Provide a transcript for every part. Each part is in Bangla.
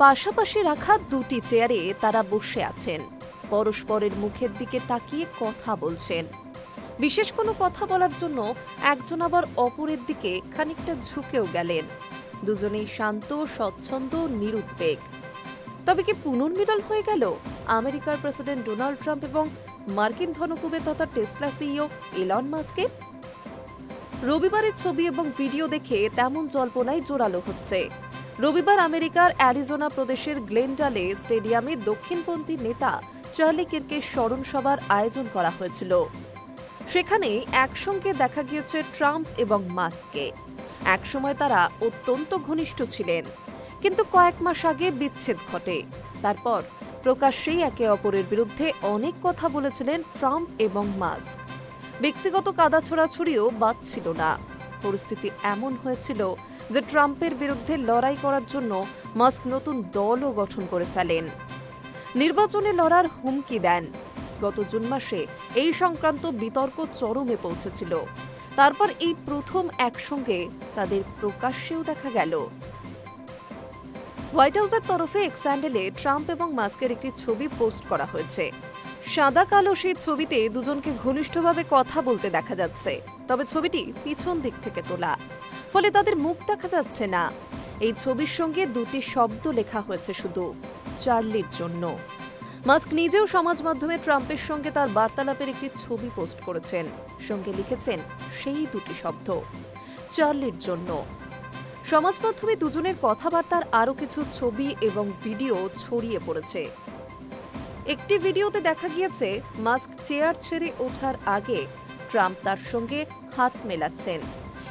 পাশাপাশি রাখা দুটি চেয়ারে তারা বসে আছেন, পরস্পরের মুখের দিকে তাকিয়ে কথা বলছেন। বিশেষ কোনো কথা বলার জন্য একজন আবার অপরের দিকে খানিকটা ঝুঁকেও গেলেন। দুজনেই শান্ত, স্বচ্ছন্দ, নিরুদ্বেগ। তবে কি পুনর্মিলন হয়ে গেল আমেরিকার প্রেসিডেন্ট ডোনাল্ড ট্রাম্প এবং মার্কিন ধনকুবে তথা টেসলা সিইও ইলন মাস্কের? রবিবারের ছবি এবং ভিডিও দেখে তেমন জল্পনায় জোরালো হচ্ছে। রবিবার আমেরিকার অ্যারিজোনা প্রদেশের গ্লেনডালে স্টেডিয়ামে দক্ষিণপন্থী নেতা চার্লি কির্কের স্মরণ সভার আয়োজন করা হয়েছিল। সেখানে একসঙ্গে দেখা গিয়েছে ট্রাম্প এবং মাস্ককে। একসময় তারা অত্যন্ত ঘনিষ্ঠ ছিলেন, কিন্তু কয়েক মাস আগে বিচ্ছেদ ঘটে। তারপর প্রকাশ্যেই একে অপরের বিরুদ্ধে অনেক কথা বলেছিলেন ট্রাম্প এবং মাস্ক। ব্যক্তিগত কাদা ছোড়াছুড়িও বাদ ছিল না। পরিস্থিতি এমন হয়েছিল যে ট্রাম্পের বিরুদ্ধে লড়াই করার জন্য মাস্ক নতুন দলও গঠন করে ফেলেন। নির্বাচনে লড়ার হুমকি দেন। গত জুন মাসে এই সংক্রান্ত বিতর্ক চরমে পৌঁছেছিল। তারপর এই প্রথম একসঙ্গে তাদের প্রকাশ্যেও দেখা গেল। হোয়াইট হাউসের তরফে এক্স হ্যান্ডেলে ট্রাম্প এবং মাস্কের একটি ছবি পোস্ট করা হয়েছে। সাদা কালো সেই ছবিতে দুজনকে ঘনিষ্ঠভাবে কথা বলতে দেখা যাচ্ছে, তবে ছবিটি পিছন দিক থেকে তোলা, ফলে তাদের মুখ দেখা যাচ্ছে না। এই ছবির সঙ্গে দুটি শব্দ লেখা হয়েছে শুধু, চার্লির জন্য। মাস্ক নিজেও সমাজ মাধ্যমে ট্রাম্পের সঙ্গে তার বার্তালাপের একটি ছবি পোস্ট করেছেন, সঙ্গে লিখেছেন সেই দুটি শব্দ, চার্লির জন্য। সমাজ মাধ্যমে দুজনের কথাবার্তার আরও কিছু ছবি এবং ভিডিও ছড়িয়ে পড়েছে। একটি ভিডিওতে দেখা গিয়েছে মাস্ক চেয়ার ছেড়ে ওঠার আগে ট্রাম্প তার সঙ্গে হাত মেলাচ্ছেন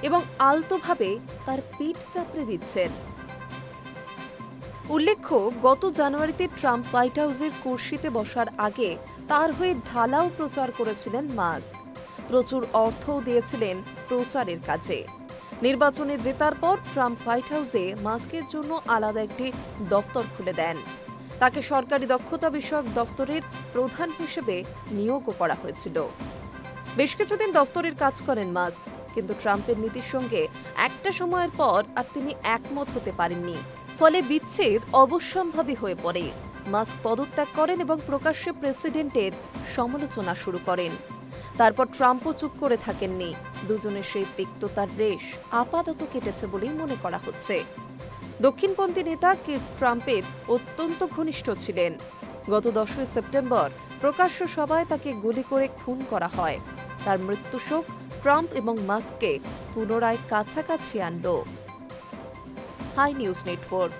এবং আলতোভাবে তার পিঠ চাপড়ে দিচ্ছেন। উল্লেখ্য, গত জানুয়ারিতে ট্রাম্প হোয়াইট হাউসের কুর্সিতে বসার আগে তার হয়ে ঢালাও প্রচার করেছিলেন মাস্ক। প্রচুর অর্থও দিয়েছিলেন প্রচারের কাজে। নির্বাচনে জেতার পর ট্রাম্প হোয়াইট হাউসে মাস্কের জন্য আলাদা একটি দফতর খুলে দেন। তাকে সরকারি দক্ষতা বিষয়ক দফতরের প্রধান হিসেবে নিয়োগও করা হয়েছিল। বেশ কিছুদিন দফতরের কাজ করেন মাস্ক, কিন্তু ট্রাম্পের নীতির সঙ্গে একটা সময়ের পর আর তিনি একমত হতে পারেননি। ফলে বিচ্ছেদ অবশ্যম্ভাবী হয়ে পড়ে। মাস্ক পদত্যাগ করেন এবং প্রকাশ্যে প্রেসিডেন্টের সমালোচনা শুরু করেন। তারপর ট্রাম্পও চুপ করে থাকেননি। দুজনের সেই তিক্ততার রেশ আপাতত কেটেছে বলেই মনে করা হচ্ছে। দক্ষিণপন্থী নেতা ট্রাম্পের অত্যন্ত ঘনিষ্ঠ ছিলেন। গত 10 সেপ্টেম্বর প্রকাশ্য সভায় তাকে গুলি করে খুন করা হয়। তার মৃত্যু শোক ট্রাম্প এবং মাস্ককে পুনরায় কাছাকাছি আনল। Hi news network.